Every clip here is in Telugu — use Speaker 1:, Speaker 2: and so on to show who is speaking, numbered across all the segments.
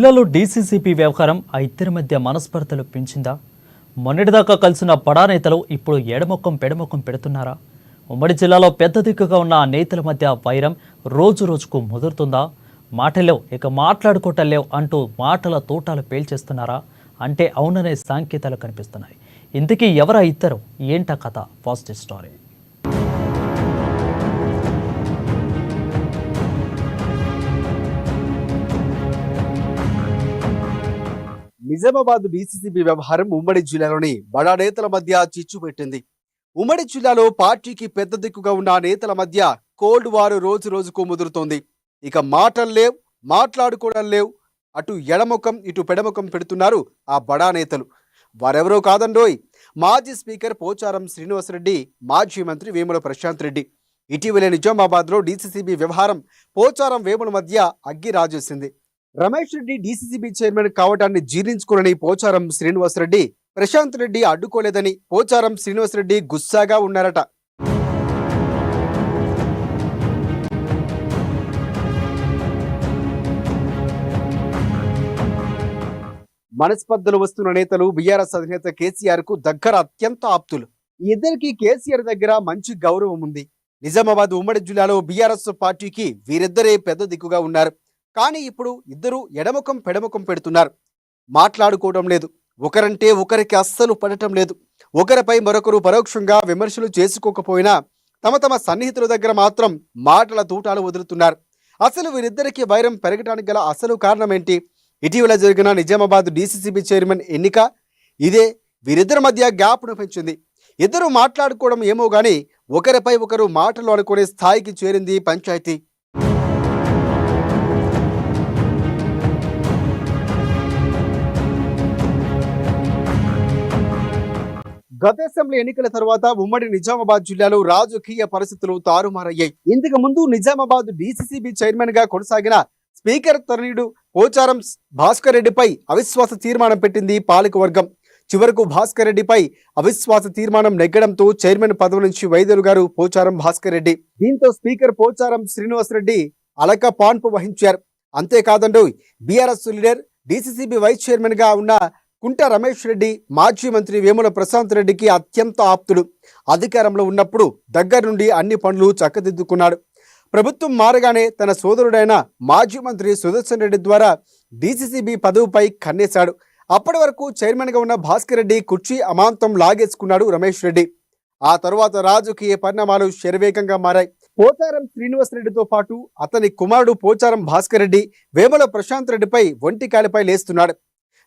Speaker 1: జిల్లాలో డీసీసీపీ వ్యవహారం ఆ ఇద్దరి మధ్య మనస్పర్ధలు పెంచిందా? మొన్నటిదాకా కలిసిన బడా నేతలు ఇప్పుడు ఎడమొక్కం పెడమొక్కం పెడుతున్నారా? ఉమ్మడి జిల్లాలో పెద్ద దిక్కుగా ఉన్న ఆ నేతల మధ్య వైరం రోజు రోజుకు ముదురుతుందా? మాటల్లో ఇక మాట్లాడుకోవటం అంటూ మాటల తోటాలు పేల్చేస్తున్నారా అంటే అవుననే సంకేతాలు కనిపిస్తున్నాయి. ఇంతకీ ఎవరా ఇద్దరు? ఏంటా కథ? First story.
Speaker 2: నిజామాబాద్ డీసీసీబీ వ్యవహారం ఉమ్మడి జిల్లాలోని బడా నేతల మధ్య చిచ్చు పెట్టింది. ఉమ్మడి జిల్లాలో పార్టీకి పెద్ద దిక్కుగా ఉన్న నేతల మధ్య కోల్డ్ వార్ రోజు రోజుకు ముదురుతోంది. ఇక మాటలు లేవు, మాట్లాడుకోవడం లేవు. అటు ఎడముఖం ఇటు పెడముఖం పెడుతున్నారు ఆ బడా నేతలు. వారెవరో కాదండోయ్, మాజీ స్పీకర్ పోచారం శ్రీనివాసరెడ్డి, మాజీ మంత్రి వేముల ప్రశాంత్ రెడ్డి. ఇటీవలే నిజామాబాద్లో డీసీసీబీ వ్యవహారం పోచారం వేముల మధ్య అగ్గి రాజేసింది. రమేష్ రెడ్డి డీసీసీబీ చైర్మన్ కావడాన్ని జీర్ణించుకోనని పోచారం శ్రీనివాసరెడ్డి, ప్రశాంత్ రెడ్డి అడ్డుకోలేదని పోచారం శ్రీనివాసరెడ్డి గుస్సాగా ఉన్నారట. మనస్పర్ధలు వస్తున్న నేతలు బీఆర్ఎస్ అధినేత కేసీఆర్ కు దగ్గర అత్యంత ఆప్తులు. ఈ ఇద్దరికి కేసీఆర్ దగ్గర మంచి గౌరవం ఉంది. నిజామాబాద్ ఉమ్మడి జిల్లాలో బీఆర్ఎస్ పార్టీకి వీరిద్దరే పెద్ద దిక్కుగా ఉన్నారు. కానీ ఇప్పుడు ఇద్దరు ఎడముఖం పెడముఖం పెడుతున్నారు. మాట్లాడుకోవడం లేదు, ఒకరంటే ఒకరికి అస్సలు పడటం లేదు. ఒకరిపై మరొకరు పరోక్షంగా విమర్శలు చేసుకోకపోయినా తమ తమ సన్నిహితుల దగ్గర మాత్రం మాటల తూటాలు వదులుతున్నారు. అసలు వీరిద్దరికి వైరం పెరగడానికి గల అసలు కారణం ఏంటి? ఇటీవల జరిగిన నిజామాబాద్ డీసీసీబీ చైర్మన్ ఎన్నిక ఇదే వీరిద్దరి మధ్య గ్యాప్ను పెంచింది. ఇద్దరు మాట్లాడుకోవడం ఏమో గానీ ఒకరిపై ఒకరు మాటలు అనుకునే స్థాయికి చేరింది పంచాయతీ. గత అసెంబ్లీ ఎన్నికల తర్వాత ఉమ్మడి నిజామాబాద్ జిల్లాలో రాజకీయ పరిస్థితులు తారుమారయ్యాయి. ఇంతకు ముందు నిజామాబాద్ డీసీసీబీ చైర్మన్ గా కొనసాగిన స్పీకర్ తనయుడు పోచారం భాస్కర్ రెడ్డిపై అవిశ్వాస తీర్మానం పెట్టింది పాలకవర్గం. చివరకు భాస్కర్ రెడ్డిపై అవిశ్వాస తీర్మానం నెగ్గడంతో చైర్మన్ పదవి నుంచి వైదొలిగారు పోచారం భాస్కర్ రెడ్డి. దీంతో స్పీకర్ పోచారం శ్రీనివాసరెడ్డి అలక పాన్పు వహించారు. అంతేకాదండో BRS leader DCCB vice chairman గా ఉన్న కుంట రమేష్ రెడ్డి మాజీ మంత్రి వేముల ప్రశాంత్ రెడ్డికి అత్యంత ఆప్తుడు. అధికారంలో ఉన్నప్పుడు దగ్గర నుండి అన్ని పనులు చక్కదిద్దుకున్నాడు. ప్రభుత్వం మారగానే తన సోదరుడైన మాజీ మంత్రి సుదర్శన్ రెడ్డి ద్వారా డీసీసీబీ పదవిపై కన్నేశాడు. అప్పటి వరకు చైర్మన్గా ఉన్న భాస్కర్ రెడ్డి కుర్చీ అమాంతం లాగేసుకున్నాడు రమేష్ రెడ్డి. ఆ తరువాత రాజకీయ పరిణామాలు శరవేగంగా మారాయి. పోచారం శ్రీనివాసరెడ్డితో పాటు అతని కుమారుడు పోచారం భాస్కర్ రెడ్డి వేముల ప్రశాంత్ రెడ్డిపై ఒంటికాలిపై లేస్తున్నాడు.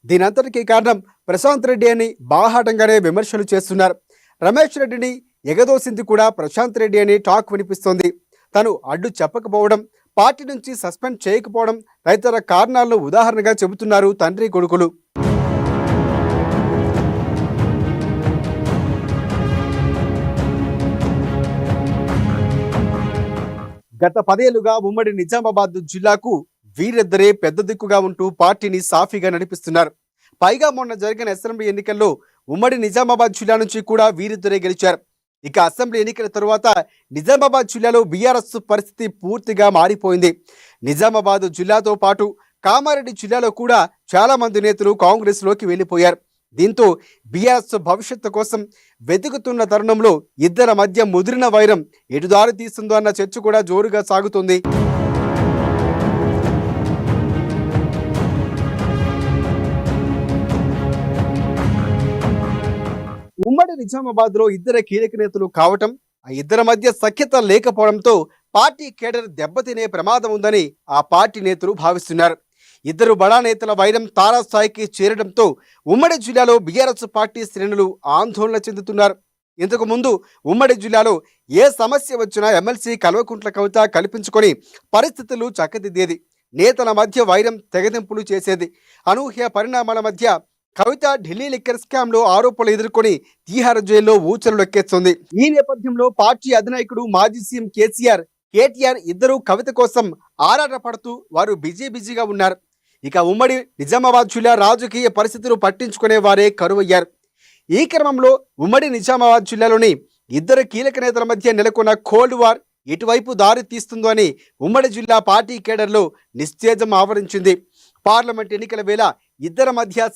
Speaker 2: దీనంతటికీ కారణం ప్రశాంత్ రెడ్డి అని బాహాటంగానే విమర్శలు చేస్తున్నారు. రమేష్ రెడ్డిని ఎగదోసింది కూడా ప్రశాంత్ రెడ్డి అని టాక్ వినిపిస్తోంది. తను అడ్డు చెప్పకపోవడం, పార్టీ నుంచి సస్పెండ్ చేయకపోవడం తదితర కారణాలను ఉదాహరణగా చెబుతున్నారు తండ్రి కొడుకులు. గత 10 ఏళ్లుగా ఉమ్మడి నిజామాబాద్ జిల్లాకు వీరిద్దరే పెద్ద దిక్కుగా ఉంటూ పార్టీని సాఫీగా నడిపిస్తున్నారు. పైగా మొన్న జరిగిన అసెంబ్లీ ఎన్నికల్లో ఉమ్మడి నిజామాబాద్ జిల్లా నుంచి కూడా వీరిద్దరే గెలిచారు. ఇక అసెంబ్లీ ఎన్నికల తరువాత నిజామాబాద్ జిల్లాలో బీఆర్ఎస్ పరిస్థితి పూర్తిగా మారిపోయింది. నిజామాబాద్ జిల్లాతో పాటు కామారెడ్డి జిల్లాలో కూడా చాలా మంది నేతలు కాంగ్రెస్లోకి వెళ్ళిపోయారు. దీంతో బీఆర్ఎస్ భవిష్యత్తు కోసం వెతుకుతున్న తరుణంలో ఇద్దరి మధ్య ముదిరిన వైరం ఎటు దారి తీస్తుందో అన్న చర్చ కూడా జోరుగా సాగుతుంది. ఉమ్మడి నిజామాబాద్ లో ఇద్దరు కీలక నేతలు కావటం, ఆ ఇద్దరి మధ్య సఖ్యత లేకపోవడంతో పార్టీ కేడర్ దెబ్బతినే ప్రమాదం ఉందని ఆ పార్టీ నేతలు భావిస్తున్నారు. ఇద్దరు బడా నేతల వైరం తారాస్థాయికి చేరడంతో ఉమ్మడి జిల్లాలో బీఆర్ఎస్ పార్టీ శ్రేణులు ఆందోళన చెందుతున్నారు. ఇంతకు ముందు ఉమ్మడి జిల్లాలో ఏ సమస్య వచ్చినా ఎమ్మెల్సీ కల్వకుంట్ల కవిత కల్పించుకొని పరిస్థితులు చక్కదిద్దేది. నేతల మధ్య వైరం తెగదెంపులు చేసేది. అనూహ్య పరిణామాల మధ్య కవిత ఢిల్లీ లిక్కర్ స్కామ్ లో ఆరోపణలు ఎదుర్కొని తీహార్ జైల్లో ఊచలు లెక్కేస్తుంది. ఈ నేపథ్యంలో పార్టీ అధినాయకుడు మాజీ సీఎం కేటీఆర్ ఇద్దరు కవిత కోసం ఆరాటపడుతూ వారు బిజీగా ఉన్నారు. ఇక ఉమ్మడి నిజామాబాద్ జిల్లా రాజకీయ పరిస్థితులు పట్టించుకునే వారే కరువయ్యారు. ఈ క్రమంలో ఉమ్మడి నిజామాబాద్ జిల్లాలోని ఇద్దరు కీలక నేతల మధ్య నెలకొన్న కోల్డ్ వార్ ఎటువైపు దారి తీస్తుందో అని ఉమ్మడి జిల్లా పార్టీ కేడర్లో నిశ్చేజం ఆవరించింది. పార్లమెంట్ ఎన్నికల వేళ ఇద్దరి మధ్య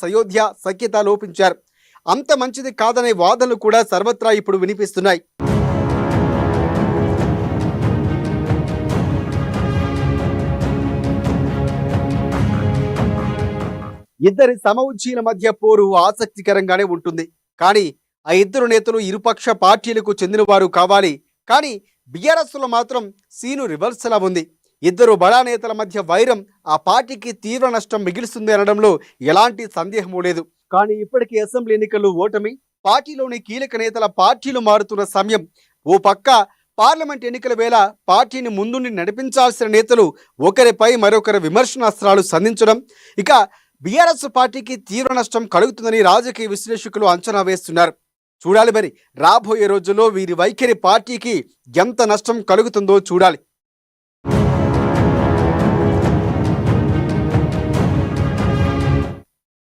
Speaker 2: సఖ్యత లోపించారు. అంత మంచిది కాదనే వాదనలు కూడా సర్వత్రా ఇప్పుడు వినిపిస్తున్నాయి. ఇద్దరి సమఉజ్జీల మధ్య పోరు ఆసక్తికరంగానే ఉంటుంది. కానీ ఆ ఇద్దరు నేతలు ఇరుపక్ష పార్టీలకు చెందినవారు కావాలి. కానీ బీఆర్ఎస్లో మాత్రం సీను రివర్సలా ఉంది. ఇద్దరు బడా నేతల మధ్య వైరం ఆ పార్టీకి తీవ్ర నష్టం మిగిలిస్తుంది అనడంలో ఎలాంటి సందేహమూ లేదు. కానీ ఇప్పటికీ అసెంబ్లీ ఎన్నికలు ఓటమి, పార్టీలోని కీలక నేతల పార్టీలు మారుతున్న సమయం, ఓ పక్క పార్లమెంట్ ఎన్నికల వేళ పార్టీని ముందుండి నడిపించాల్సిన నేతలు ఒకరిపై మరొకరి విమర్శనాస్త్రాలు సంధించడం, ఇక బీఆర్ఎస్ పార్టీకి తీవ్ర నష్టం కలుగుతుందని రాజకీయ విశ్లేషకులు అంచనా వేస్తున్నారు. చూడాలి మరి రాబోయే రోజుల్లో వీరి వైఖరి పార్టీకి ఎంత నష్టం కలుగుతుందో చూడాలి.